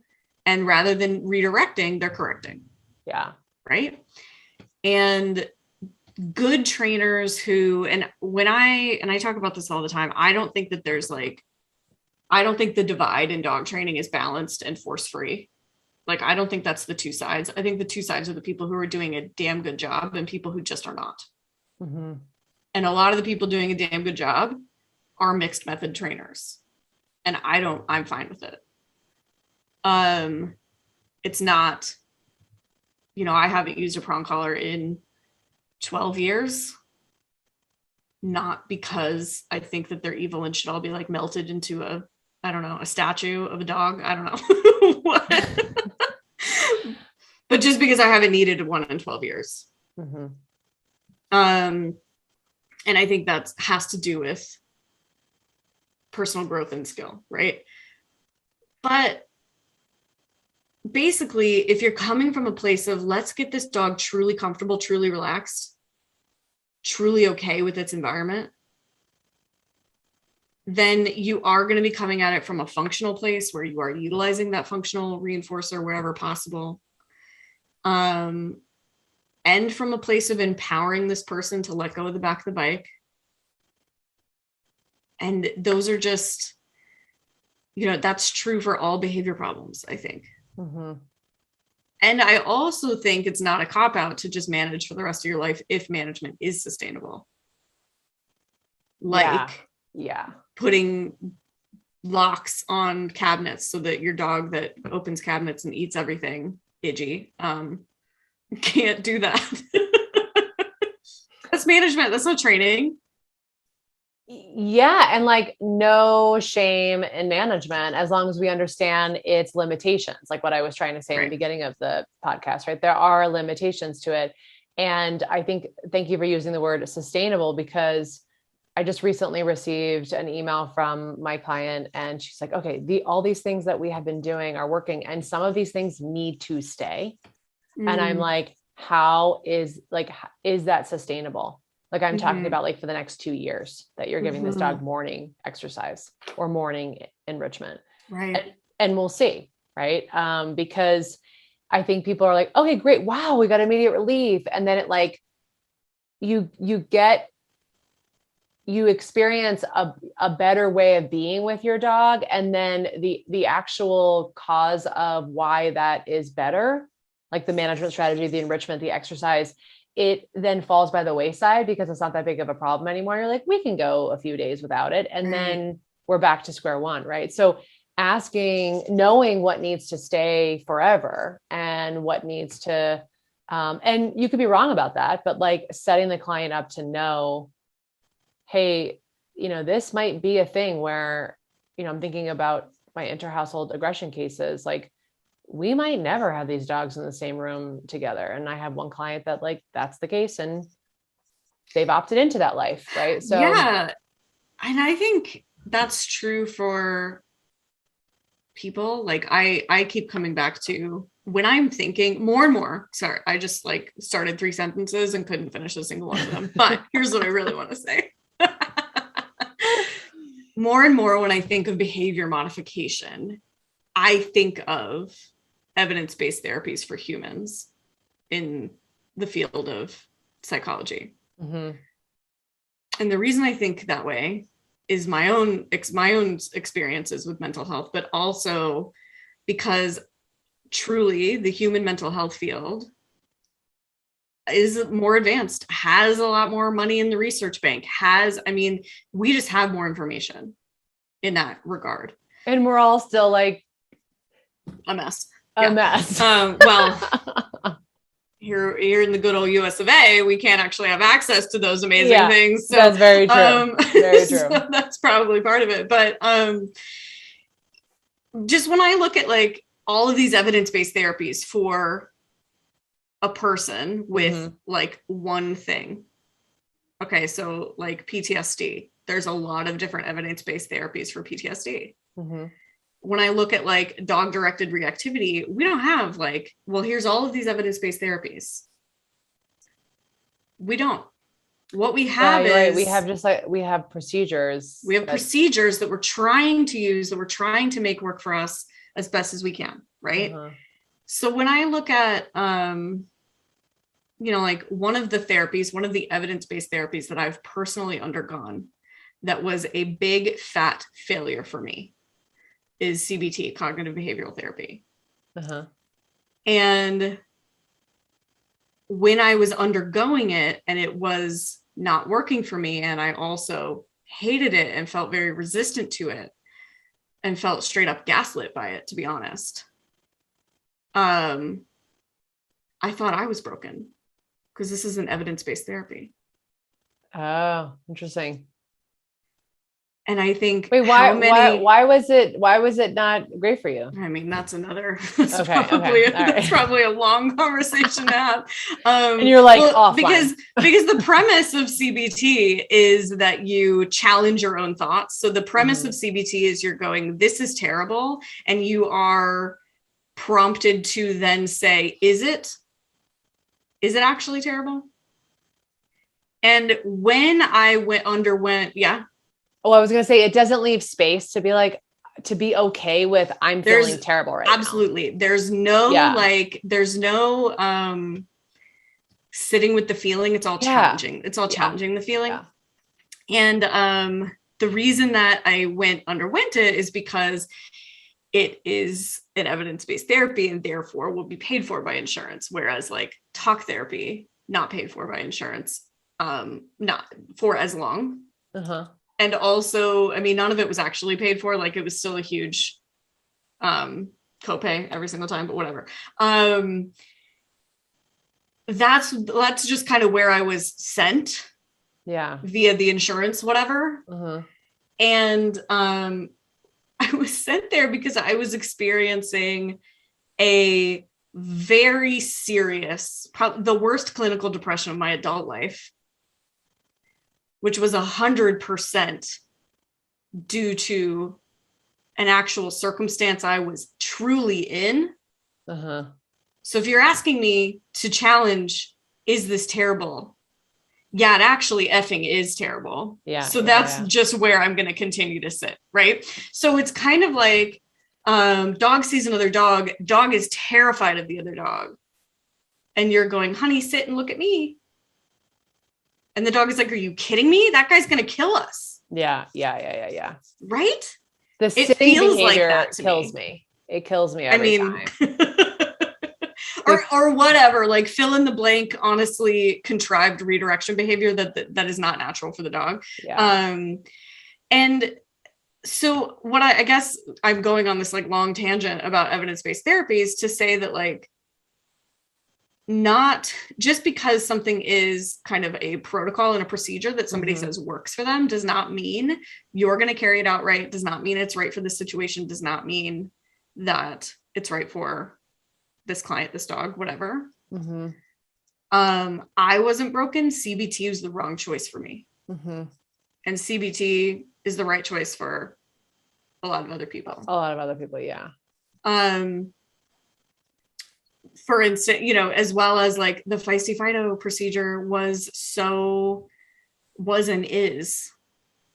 and rather than redirecting, they're correcting. Yeah. Right. And good trainers who, and I talk about this all the time, I don't think that there's like, I don't think the divide in dog training is balanced and force-free. Like, I don't think that's the two sides. I think the two sides are the people who are doing a damn good job and people who just are not. Mm-hmm. And a lot of the people doing a damn good job are mixed method trainers. And I'm fine with it. It's not, I haven't used a prong collar in 12 years. Not because I think that they're evil and should all be like melted into a statue of a dog. I don't know. What? But just because I haven't needed one in 12 years. Mm-hmm. And I think that has to do with personal growth and skill, right? But basically, if you're coming from a place of let's get this dog truly comfortable, truly relaxed, truly okay with its environment, then you are going to be coming at it from a functional place where you are utilizing that functional reinforcer wherever possible. And from a place of empowering this person to let go of the back of the bike. And those are just, that's true for all behavior problems, I think. Mm-hmm. And I also think it's not a cop-out to just manage for the rest of your life if management is sustainable. Like putting locks on cabinets so that your dog that opens cabinets and eats everything, Iggy, can't do that. That's management. That's not training. Yeah. And like no shame in management, as long as we understand its limitations, like what I was trying to say in the beginning of the podcast, right? There are limitations to it. And I think, thank you for using the word sustainable, because I just recently received an email from my client and she's like, okay, all these things that we have been doing are working. And some of these things need to stay. And I'm like, is that sustainable? Like I'm talking about like for the next 2 years that you're giving this dog morning exercise or morning enrichment. Right. And we'll see. Right. Because I think people are like, okay, great. Wow. We got immediate relief. And then it like, you experience a better way of being with your dog. And then the actual cause of why that is better, like the management strategy, the enrichment, the exercise, it then falls by the wayside because it's not that big of a problem anymore. You're like, we can go a few days without it. And then we're back to square one. Right. So knowing what needs to stay forever and what needs to, and you could be wrong about that, but like setting the client up to know, hey, this might be a thing where, I'm thinking about my inter-household aggression cases. Like we might never have these dogs in the same room together. And I have one client that like, that's the case and they've opted into that life. Right. So yeah. And I think that's true for people. Like I keep coming back to when I'm thinking more and more, sorry, I just like started 3 sentences and couldn't finish a single one of them, but here's what I really want to say. More and more when I think of behavior modification, I think of evidence-based therapies for humans in the field of psychology. And the reason I think that way is my own experiences with mental health, but also because truly the human mental health field is more advanced, has a lot more money in the research bank, we just have more information in that regard. And we're all still like a mess. Well, here in the good old US of A, we can't actually have access to those amazing things. So that's very true. Very true. So that's probably part of it. But just when I look at like all of these evidence-based therapies for a person with like one thing. Okay, so like PTSD, there's a lot of different evidence-based therapies for PTSD. When I look at like dog-directed reactivity, we don't have like, well, here's all of these evidence-based therapies. We don't. What we have is we have procedures. We have procedures that we're trying to use, that we're trying to make work for us as best as we can, right? So when I look at like one of the evidence-based therapies that I've personally undergone that was a big fat failure for me is CBT, cognitive behavioral therapy. Uh-huh. And when I was undergoing it and it was not working for me, and I also hated it and felt very resistant to it and felt straight up gaslit by it, to be honest, I thought I was broken because this is an evidence-based therapy. Oh, interesting. And I think why was it not great for you? I mean, that's Okay. Probably a long conversation to have. And you're like, because the premise of CBT is that you challenge your own thoughts. So the premise of CBT is you're going, this is terrible. And you are prompted to then say, is it actually terrible? And when I underwent, yeah. Oh, I was going to say, it doesn't leave space to be like, to be okay with, I'm feeling terrible right now. Absolutely. There's no sitting with the feeling. It's all challenging. It's all challenging the feeling. Yeah. And the reason that I underwent it is because it is an evidence-based therapy and therefore will be paid for by insurance. Whereas like talk therapy, not paid for by insurance, not for as long. Uh-huh. And also, I mean, none of it was actually paid for. Like it was still a huge copay every single time, but whatever. That's just kind of where I was sent. Yeah. Via the insurance, whatever. Uh-huh. And I was sent there because I was experiencing a very serious, the worst clinical depression of my adult life, which was 100% due to an actual circumstance I was truly in. Uh-huh. So if you're asking me to challenge, is this terrible? Yeah, it actually effing is terrible. Yeah. So that's just where I'm going to continue to sit, right? So it's kind of like dog sees another dog. Dog is terrified of the other dog. And you're going, honey, sit and look at me. And the dog is like, are you kidding me? That guy's going to kill us. Yeah. Right? The sitting behavior like kills me. It kills me every time. or whatever, like fill in the blank, honestly contrived redirection behavior that is not natural for the dog. Yeah. And so what I guess I'm going on this like long tangent about evidence-based therapies to say that like, not just because something is kind of a protocol and a procedure that somebody says works for them does not mean you're going to carry it out right, does not mean it's right for this situation, does not mean that it's right for this client, this dog, whatever. I wasn't broken. CBT was the wrong choice for me. And CBT is the right choice for a lot of other people. Yeah. For instance, as well as like the Feisty Fido procedure was and is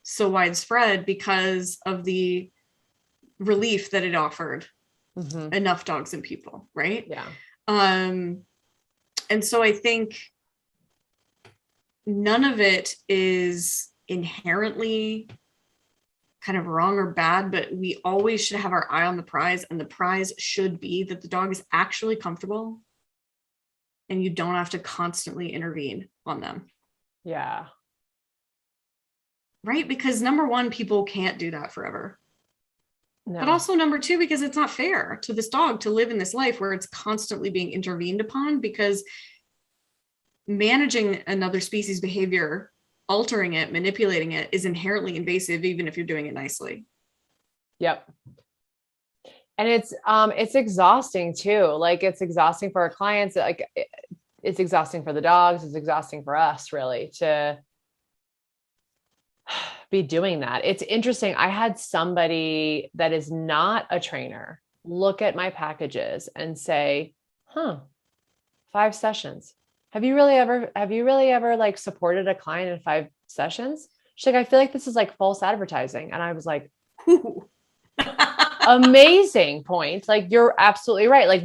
so widespread because of the relief that it offered enough dogs and people, right? Yeah. And so I think none of it is inherently kind of wrong or bad, but we always should have our eye on the prize, and the prize should be that the dog is actually comfortable and you don't have to constantly intervene on them. Yeah. Right? Because number one, people can't do that forever. No. But also number two, because it's not fair to this dog to live in this life where it's constantly being intervened upon, because managing another species' behavior, altering it, manipulating it is inherently invasive, even if you're doing it nicely. Yep. And it's exhausting too. Like it's exhausting for our clients. Like it's exhausting for the dogs. It's exhausting for us really to be doing that. It's interesting. I had somebody that is not a trainer look at my packages and say, 5 sessions. Have you really ever like supported a client in 5 sessions? She's like, I feel like this is like false advertising. And I was like, amazing point. Like you're absolutely right. Like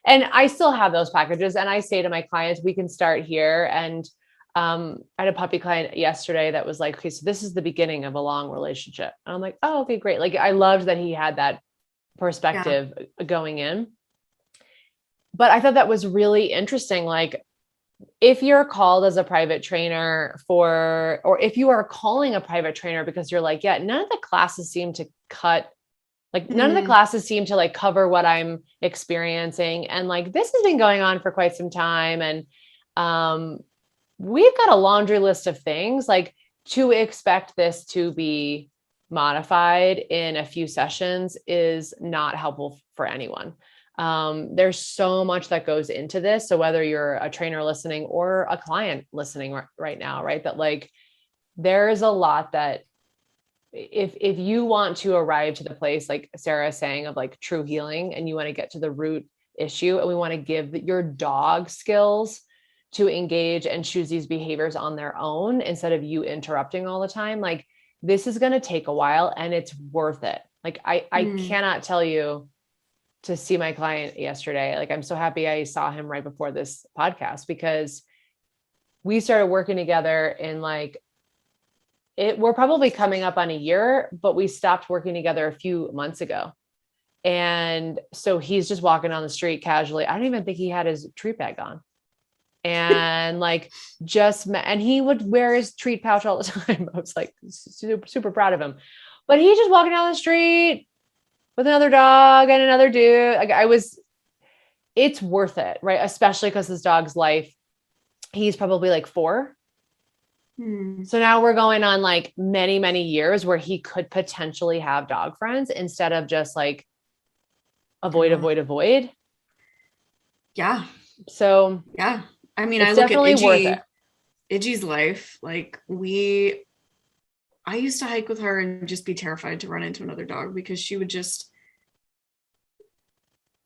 and I still have those packages, and I say to my clients, we can start here. And I had a puppy client yesterday that was like, okay, so this is the beginning of a long relationship. And I'm like, oh, okay, great. Like I loved that he had that perspective going in. But I thought that was really interesting. Like if you're called as a private trainer or if you are calling a private trainer because you're like, yeah, none of the classes seem to none of the classes seem to like cover what I'm experiencing. And like, this has been going on for quite some time. And, we've got a laundry list of things like to expect this to be modified in a few sessions is not helpful for anyone. There's so much that goes into this. So whether you're a trainer listening or a client listening right now, right, that like, there's a lot that if you want to arrive to the place, like Sarah is saying, of like true healing, and you want to get to the root issue, and we want to give your dog skills to engage and choose these behaviors on their own instead of you interrupting all the time, like this is going to take a while and it's worth it. Like I cannot tell you to see my client yesterday. Like I'm so happy I saw him right before this podcast, because we started working together in like, we're probably coming up on a year, but we stopped working together a few months ago. And so he's just walking down the street casually. I don't even think he had his treat bag on. And like, and he would wear his treat pouch all the time. I was like super, super proud of him, but he's just walking down the street with another dog and another dude. Like it's worth it. Right. Especially because this dog's life, he's probably like 4. So now we're going on like many, many years where he could potentially have dog friends instead of just like avoid. Yeah. So yeah. I mean, it's I look definitely at worth it. Iggy's life. Like I used to hike with her and just be terrified to run into another dog because she would just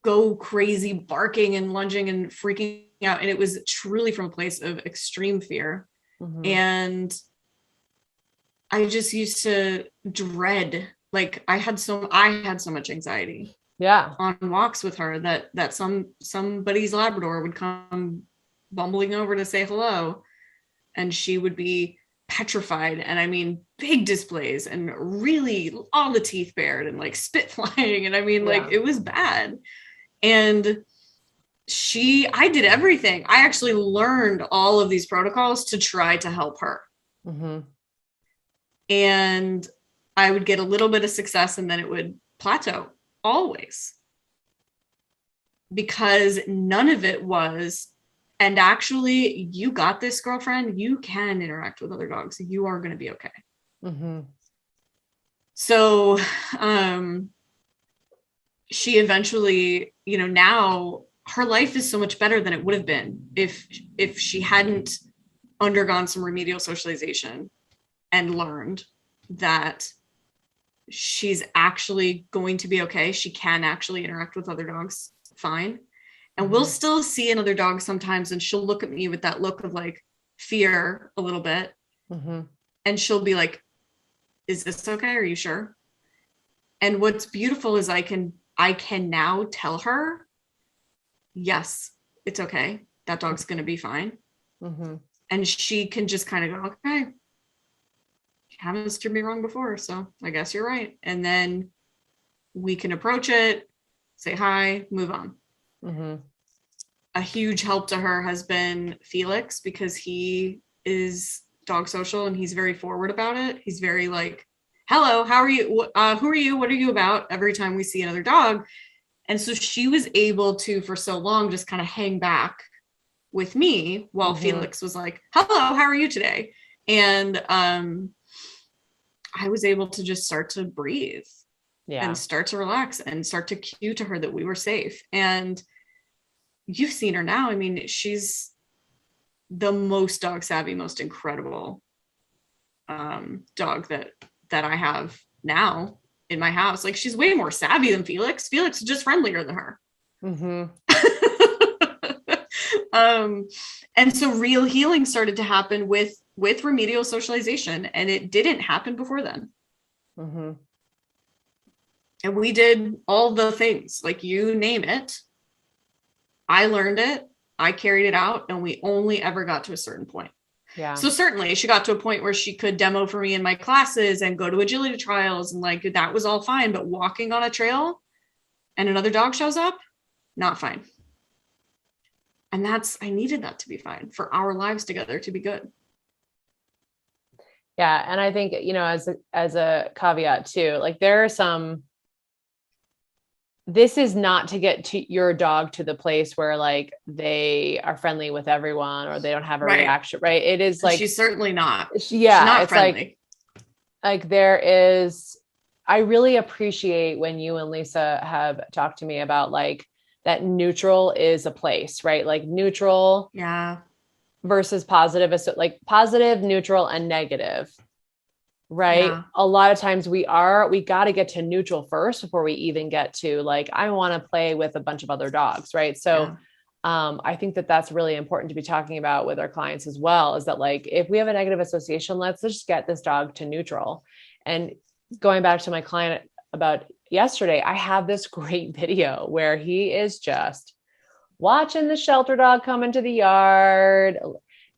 go crazy, barking and lunging and freaking out. And it was truly from a place of extreme fear. And I just used to dread, like I had so much anxiety on walks with her that somebody's Labrador would come bumbling over to say hello, and she would be petrified. And I mean, big displays and really all the teeth bared and like spit flying. And I mean, like it was bad. And I did everything. I actually learned all of these protocols to try to help her. And I would get a little bit of success and then it would plateau always, because none of it was, and actually you got this, girlfriend, you can interact with other dogs. You are going to be okay. So, she eventually, now her life is so much better than it would have been if she hadn't undergone some remedial socialization and learned that she's actually going to be okay. She can actually interact with other dogs fine. And we'll still see another dog sometimes, and she'll look at me with that look of like fear a little bit. And she'll be like, is this okay? Are you sure? And what's beautiful is I can now tell her, yes, it's okay. That dog's going to be fine. And she can just kind of go, okay, you haven't steered me wrong before, so I guess you're right. And then we can approach it, say hi, move on. A huge help to her has been Felix, because he is dog social and he's very forward about it. He's very like, hello, how are you? Who are you? What are you about? Every time we see another dog. And so she was able to, for so long, just kind of hang back with me while Felix was like, hello, how are you today? And I was able to just start to breathe and start to relax and start to cue to her that we were safe. And you've seen her now. I mean, she's the most dog savvy, most incredible dog that I have now in my house. Like, she's way more savvy than Felix. Felix is just friendlier than her. And so real healing started to happen with remedial socialization, and it didn't happen before then. And we did all the things, like you name it. I learned it, I carried it out, and we only ever got to a certain point. Yeah. So certainly she got to a point where she could demo for me in my classes and go to agility trials, and like that was all fine. But walking on a trail and another dog shows up, not fine. And I needed that to be fine for our lives together to be good. Yeah. And I think, you know, as a caveat too, like there are some, this is not to get to your dog to the place where like they are friendly with everyone or they don't have a reaction, right? It is like, she's certainly not. Yeah. She's not it's friendly. like there is, I really appreciate when you and Lisa have talked to me about like that neutral is a place, right? Like neutral versus positive. So like positive, neutral, and negative. Right. Yeah. A lot of times we got to get to neutral first before we even get to like, I want to play with a bunch of other dogs. Right. So, I think that that's really important to be talking about with our clients as well, is that like, if we have a negative association, let's just get this dog to neutral. And going back to my client about yesterday, I have this great video where he is just watching the shelter dog come into the yard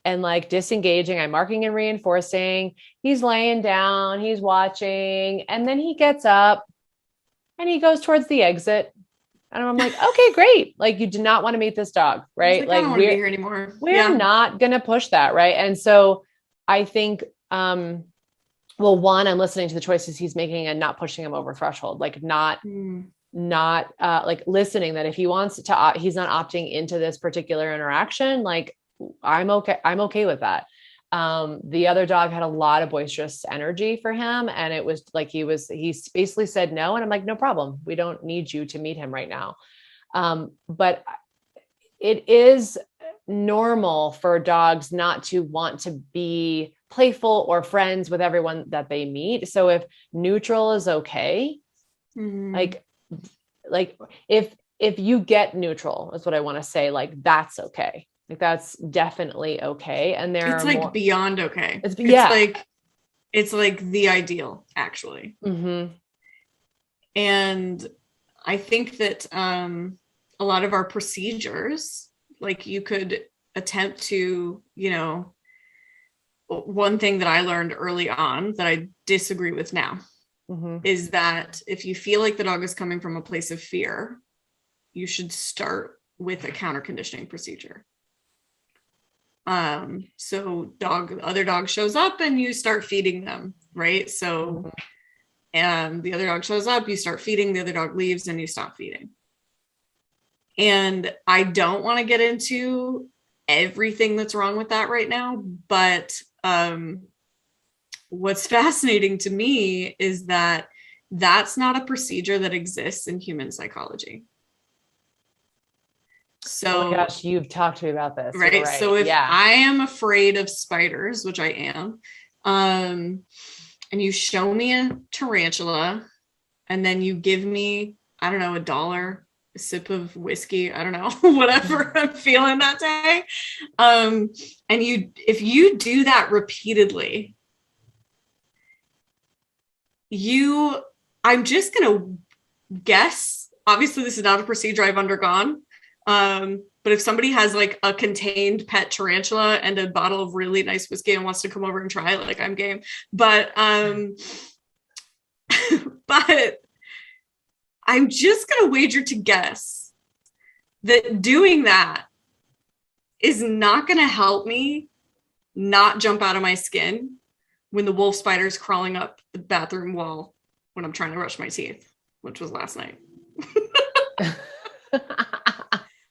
and like disengaging. I'm marking and reinforcing. He's laying down, he's watching, and then he gets up and he goes towards the exit. And I'm like, okay, great. Like you do not want to meet this dog, right? Like I don't want to be here anymore. We're not going to push that. Right. And so I think, well, one, I'm listening to the choices he's making and not pushing him over threshold, like not like listening that if he wants to, he's not opting into this particular interaction. Like I'm okay with that. The other dog had a lot of boisterous energy for him. And it was like, he basically said no. And I'm like, no problem. We don't need you to meet him right now. But it is normal for dogs not to want to be playful or friends with everyone that they meet. So if neutral is okay, like if you get neutral is what I want to say, like that's okay. Like that's definitely okay. And it's like beyond okay. It's like the ideal actually. Mm-hmm. And I think that a lot of our procedures, like you could attempt to, you know, one thing that I learned early on that I disagree with now is that if you feel like the dog is coming from a place of fear, you should start with a counter conditioning procedure. So other dog shows up and you start feeding them, right? So, and the other dog shows up, you start feeding, the other dog leaves and you stop feeding. And I don't want to get into everything that's wrong with that right now, but, what's fascinating to me is that that's not a procedure that exists in human psychology. So, oh my gosh, you've talked to me about this. Right. So if I am afraid of spiders, which I am, and you show me a tarantula and then you give me, I don't know, $1, a sip of whiskey, I don't know, whatever I'm feeling that day. And if you do that repeatedly, I'm just going to guess, obviously this is not a procedure I've undergone. But if somebody has like a contained pet tarantula and a bottle of really nice whiskey and wants to come over and try it, like I'm game. But but I'm just gonna wager to guess that doing that is not gonna help me not jump out of my skin when the wolf spider's crawling up the bathroom wall when I'm trying to brush my teeth, which was last night.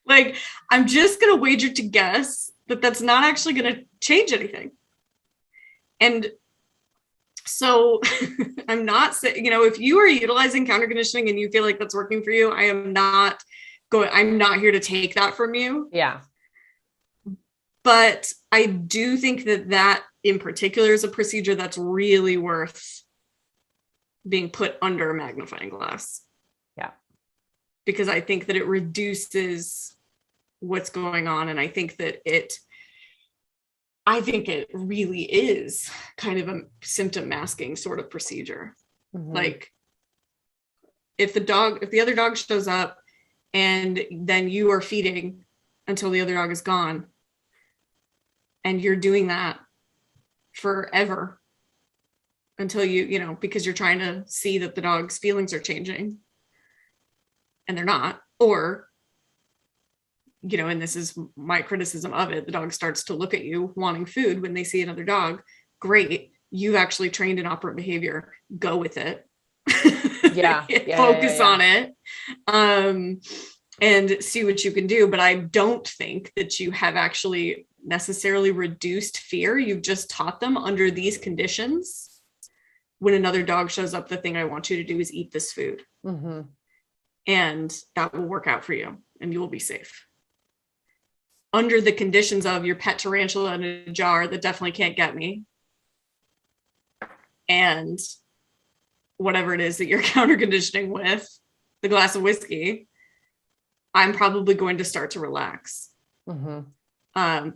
Like, I'm just going to wager to guess that that's not actually going to change anything. And so I'm not saying, you know, if you are utilizing counter conditioning and you feel like that's working for you, I'm not here to take that from you. Yeah. But I do think that in particular is a procedure that's really worth being put under a magnifying glass. Yeah. Because I think that it reduces what's going on. And I think that it really is kind of a symptom masking sort of procedure. Like if the other dog shows up and then you are feeding until the other dog is gone, and you're doing that forever until because you're trying to see that the dog's feelings are changing and they're not, or, and this is my criticism of it, the dog starts to look at you wanting food when they see another dog. Great. You've actually trained an operant behavior. Go with it. Focus on it. And see what you can do. But I don't think that you have actually necessarily reduced fear. You've just taught them under these conditions. When another dog shows up, the thing I want you to do is eat this food. Mm-hmm. And that will work out for you and you will be safe. Under the conditions of your pet tarantula in a jar that definitely can't get me. And whatever it is that you're counter conditioning with, the glass of whiskey, I'm probably going to start to relax. Mm-hmm.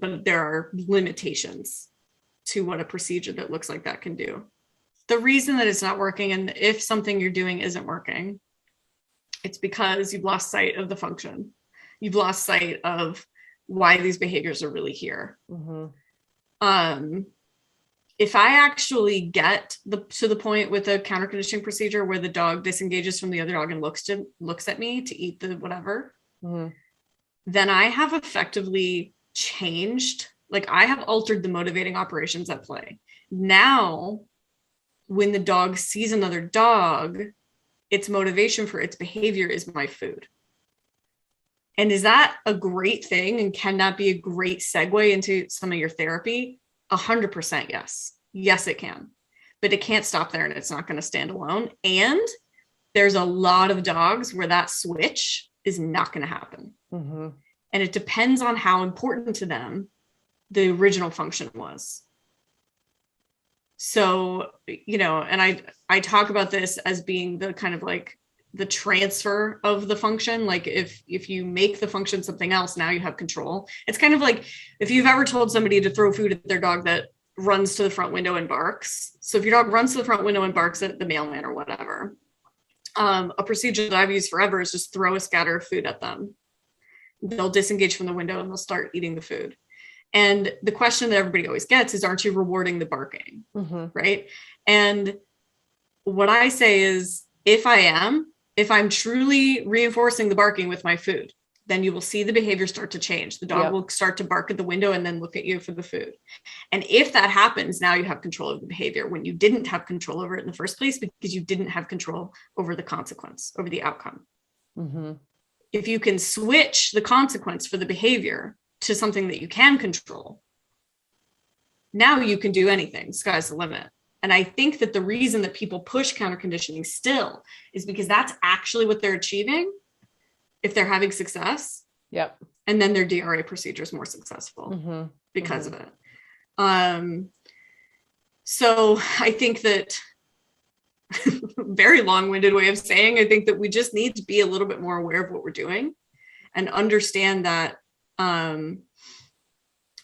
But there are limitations to what a procedure that looks like that can do. The reason that it's not working, and if something you're doing isn't working, it's because you've lost sight of the function. You've lost sight of why these behaviors are really here. Mm-hmm. If I actually get to the point with a counter conditioning procedure where the dog disengages from the other dog and looks at me to eat the whatever, mm-hmm. then I have effectively changed, like I have altered the motivating operations at play. Now, when the dog sees another dog, its motivation for its behavior is my food. And is that a great thing? And can that be a great segue into some of your therapy? 100% yes. Yes, it can. But it can't stop there and it's not going to stand alone. And there's a lot of dogs where that switch is not going to happen. Mm-hmm. And it depends on how important to them the original function was. So, and I talk about this as being the kind of like the transfer of the function. Like if you make the function something else, now you have control. It's kind of like if you've ever told somebody to throw food at their dog that runs to the front window and barks. So if your dog runs to the front window and barks at the mailman or whatever, a procedure that I've used forever is just throw a scatter of food at them. They'll disengage from the window and they'll start eating the food. And the question that everybody always gets is, aren't you rewarding the barking? Mm-hmm. Right. And what I say is, if I'm truly reinforcing the barking with my food, then you will see the behavior start to change. The dog will start to bark at the window and then look at you for the food. And if that happens, now you have control of the behavior when you didn't have control over it in the first place, because you didn't have control over the consequence, over the outcome. Mm-hmm. If you can switch the consequence for the behavior to something that you can control, now you can do anything. Sky's the limit. And I think that the reason that people push counter conditioning still is because that's actually what they're achieving if they're having success. Yep. And then their DRA procedure is more successful because of it. So I think that very long-winded way of saying, I think that we just need to be a little bit more aware of what we're doing and understand that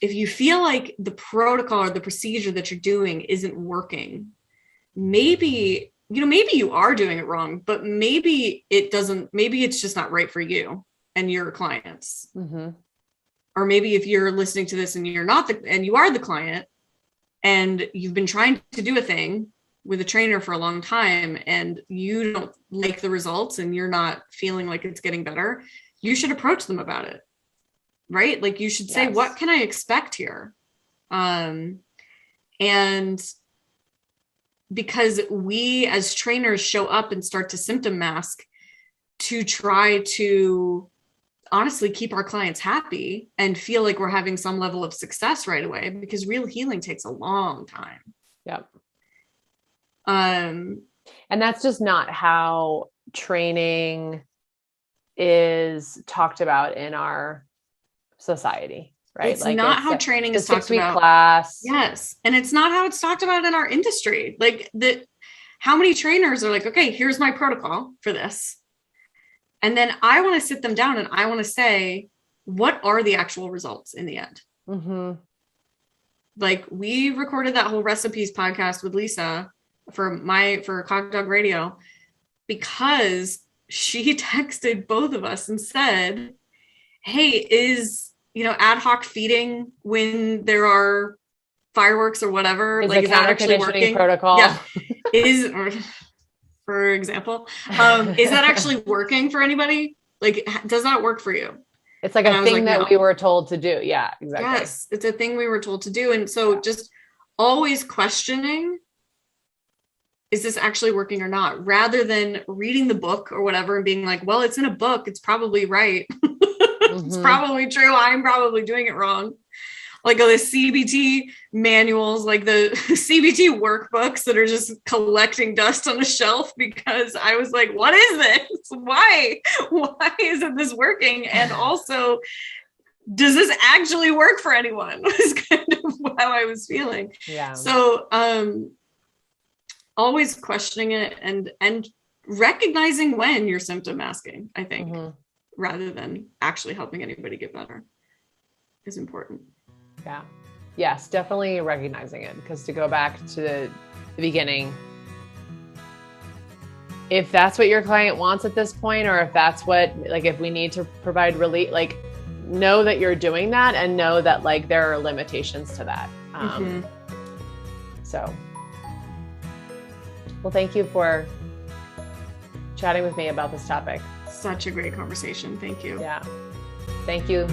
if you feel like the protocol or the procedure that you're doing isn't working, maybe you are doing it wrong, but maybe it's just not right for you and your clients. Mm-hmm. Or maybe if you're listening to this and you are the client and you've been trying to do a thing with a trainer for a long time and you don't like the results and you're not feeling like it's getting better, you should approach them about it. Right? Like you should say, yes, what can I expect here? And because we as trainers show up and start to symptom mask to try to honestly keep our clients happy and feel like we're having some level of success right away, because real healing takes a long time. Yep. And that's just not how training is talked about in our society, right? It's like not how training is talked about. Class. Yes. And it's not how it's talked about in our industry. Like how many trainers are like, okay, here's my protocol for this. And then I want to sit them down and I want to say, what are the actual results in the end? Mm-hmm. Like we recorded that whole recipes podcast with Lisa for Cock Dog Radio, because she texted both of us and said, hey, is, ad hoc feeding when there are fireworks or whatever, Is like, the is that counter actually conditioning working? protocol? Yeah. For example, is that actually working for anybody? Like, does that work for you? It's like And I a was thing like, that no. we were told to do. Yeah, exactly. Yes, it's a thing we were told to do. And so just always questioning, is this actually working or not? Rather than reading the book or whatever and being like, well, it's in a book, it's probably right. It's probably true. I'm probably doing it wrong. Like the CBT manuals, like the CBT workbooks that are just collecting dust on a shelf, because I was like, what is this? Why isn't this working? And also, does this actually work for anyone? Was kind of how I was feeling. Yeah. So always questioning it and recognizing when you're symptom masking, I think, rather than actually helping anybody get better, is important. Yeah. Yes, definitely recognizing it, because to go back to the beginning, if that's what your client wants at this point, or if that's what, like, if we need to provide relief, like, know that you're doing that and know that, like, there are limitations to that. So, well, thank you for chatting with me about this topic. Such a great conversation. Thank you. Yeah. Thank you.